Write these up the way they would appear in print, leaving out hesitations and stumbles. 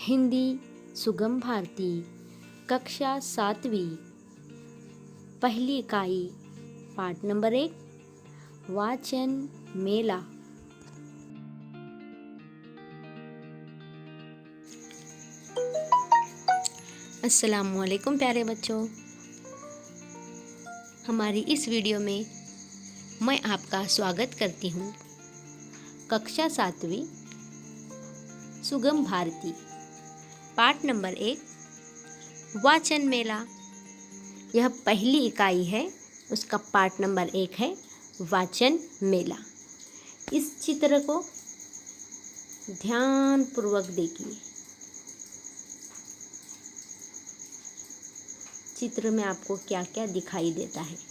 हिंदी सुगम भारती कक्षा 7वीं पहली इकाई पाठ नंबर 1 वाचन मेला। अस्सलामुअलैकुम प्यारे बच्चों, हमारी इस वीडियो में मैं आपका स्वागत करती हूँ। कक्षा 7वीं सुगम भारती पाठ नंबर 1 वाचन मेला। यह पहली इकाई है, उसका पाठ नंबर 1 है वाचन मेला। इस चित्र को ध्यानपूर्वक देखिए। चित्र में आपको क्या क्या दिखाई देता है।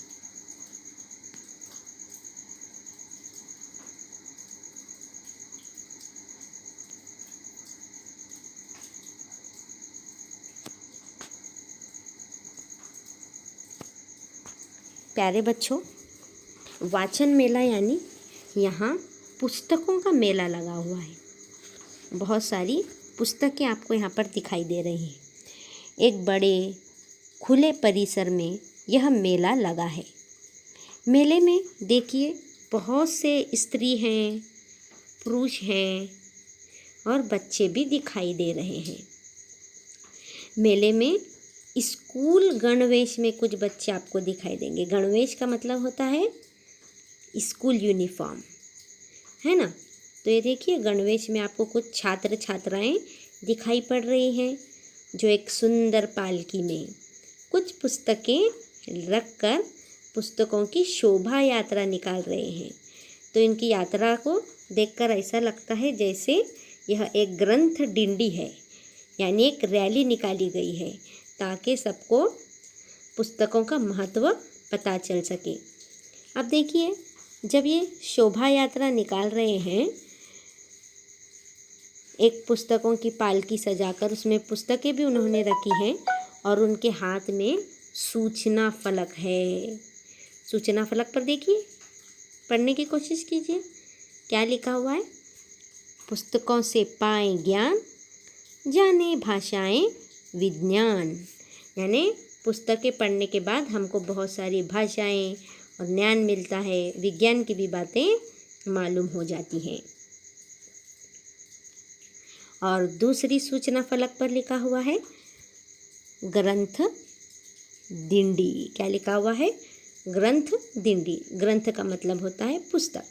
प्यारे बच्चों, वाचन मेला यानी यहाँ पुस्तकों का मेला लगा हुआ है। बहुत सारी पुस्तकें आपको यहाँ पर दिखाई दे रही हैं। एक बड़े खुले परिसर में यह मेला लगा है। मेले में देखिए बहुत से स्त्री हैं, पुरुष हैं और बच्चे भी दिखाई दे रहे हैं। मेले में स्कूल गणवेश में कुछ बच्चे आपको दिखाई देंगे। गणवेश का मतलब होता है स्कूल यूनिफॉर्म, है ना। तो ये देखिए गणवेश में आपको कुछ छात्र छात्राएं दिखाई पड़ रही हैं, जो एक सुंदर पालकी में कुछ पुस्तकें रखकर पुस्तकों की शोभा यात्रा निकाल रहे हैं। तो इनकी यात्रा को देखकर ऐसा लगता है जैसे यह एक ग्रंथ डिंडी है, यानी एक रैली निकाली गई है ताकि सबको पुस्तकों का महत्व पता चल सके। अब देखिए, जब ये शोभा यात्रा निकाल रहे हैं, एक पुस्तकों की पालकी सजाकर उसमें पुस्तकें भी उन्होंने रखी हैं और उनके हाथ में सूचना फलक है। सूचना फलक पर देखिए, पढ़ने की कोशिश कीजिए, क्या लिखा हुआ है। पुस्तकों से पाएं ज्ञान, जाने भाषाएं विज्ञान। यानी पुस्तकें पढ़ने के बाद हमको बहुत सारी भाषाएं और ज्ञान मिलता है, विज्ञान की भी बातें मालूम हो जाती हैं। और दूसरी सूचना फलक पर लिखा हुआ है ग्रंथ डिंडी। क्या लिखा हुआ है? ग्रंथ डिंडी। ग्रंथ का मतलब होता है पुस्तक।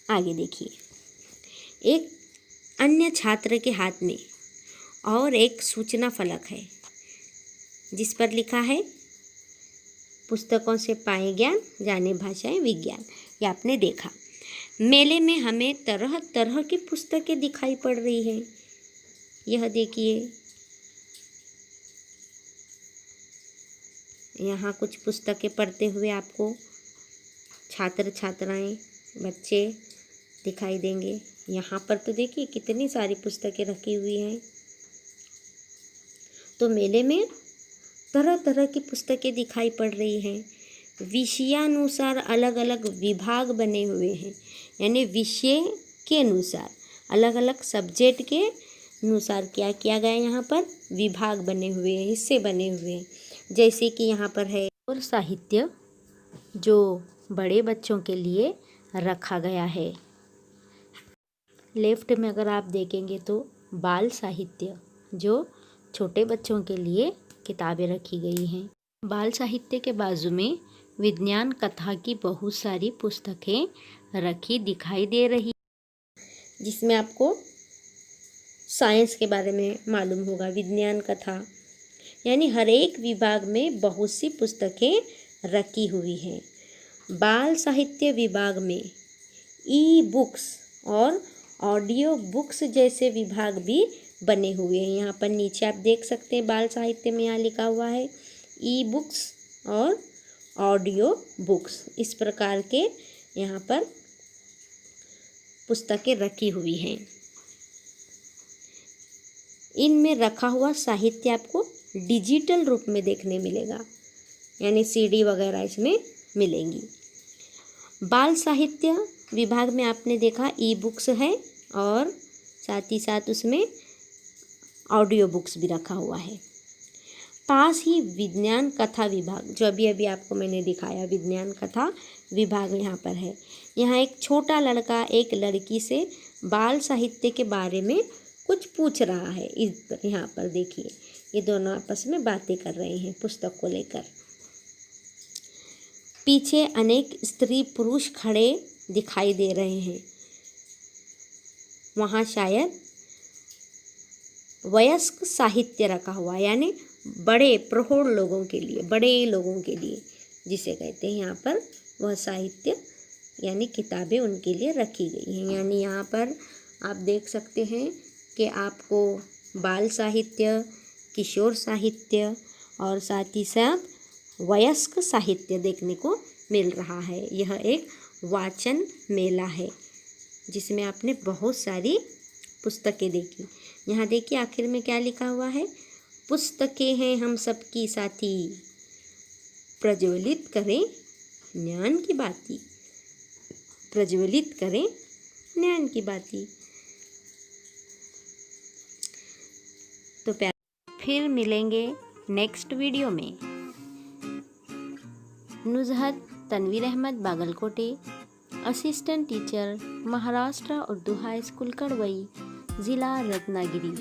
आगे देखिए, एक अन्य छात्र के हाथ में और एक सूचना फलक है जिस पर लिखा है पुस्तकों से पाए ज्ञान, जाने भाषाएं विज्ञान। ये आपने देखा। मेले में हमें तरह तरह की पुस्तकें दिखाई पड़ रही हैं। यह देखिए, यहाँ कुछ पुस्तकें पढ़ते हुए आपको छात्र छात्राएं, बच्चे दिखाई देंगे। यहाँ पर तो देखिए कितनी सारी पुस्तकें रखी हुई हैं। तो मेले में तरह तरह की पुस्तकें दिखाई पड़ रही हैं। विषयानुसार अलग अलग विभाग बने हुए हैं, यानी विषय के अनुसार अलग अलग सब्जेक्ट के अनुसार क्या किया गया है। यहाँ पर विभाग बने हुए हैं, हिस्से बने हुए हैं। जैसे कि यहाँ पर है और साहित्य, जो बड़े बच्चों के लिए रखा गया है। लेफ्ट में अगर आप देखेंगे तो बाल साहित्य, जो छोटे बच्चों के लिए किताबें रखी गई हैं। बाल साहित्य के बाजू में विज्ञान कथा की बहुत सारी पुस्तकें रखी दिखाई दे रही, जिसमें आपको साइंस के बारे में मालूम होगा। विज्ञान कथा यानी हर एक विभाग में बहुत सी पुस्तकें रखी हुई हैं। बाल साहित्य विभाग में ई बुक्स और ऑडियो बुक्स जैसे विभाग भी बने हुए हैं। यहाँ पर नीचे आप देख सकते हैं बाल साहित्य में यहाँ लिखा हुआ है ई बुक्स और ऑडियो बुक्स। इस प्रकार के यहाँ पर पुस्तकें रखी हुई हैं। इनमें रखा हुआ साहित्य आपको डिजिटल रूप में देखने मिलेगा, यानी सीडी वगैरह इसमें मिलेंगी। बाल साहित्य विभाग में आपने देखा ई बुक्स है और साथ ही साथ उसमें ऑडियो बुक्स भी रखा हुआ है। पास ही विज्ञान कथा विभाग, जो अभी अभी आपको मैंने दिखाया, विज्ञान कथा विभाग यहाँ पर है। यहाँ एक छोटा लड़का एक लड़की से बाल साहित्य के बारे में कुछ पूछ रहा है। यहाँ पर देखिए, ये दोनों आपस में बातें कर रहे हैं पुस्तक को लेकर। पीछे अनेक स्त्री पुरुष खड़े दिखाई दे रहे हैं। वहाँ शायद वयस्क साहित्य रखा हुआ है, यानी बड़े प्रौढ़ लोगों के लिए, बड़े लोगों के लिए जिसे कहते हैं यहाँ पर, वह साहित्य यानी किताबें उनके लिए रखी गई हैं। यानी यहाँ पर आप देख सकते हैं कि आपको बाल साहित्य, किशोर साहित्य और साथ ही साथ वयस्क साहित्य देखने को मिल रहा है। यह एक वाचन मेला है जिसमें आपने बहुत सारी पुस्तकें देखी। यहाँ देखिए आखिर में क्या लिखा हुआ है, पुस्तकें हैं हम सबकी साथी, प्रज्वलित करें ज्ञान की बाती, प्रज्वलित करें ज्ञान की बाती। तो फिर मिलेंगे नेक्स्ट वीडियो में। Nuzhat Tanveer Ahmed Bagalkote, assistant teacher, Maharashtra Urdu high school Kadwai, ज़िला रत्नागिरी।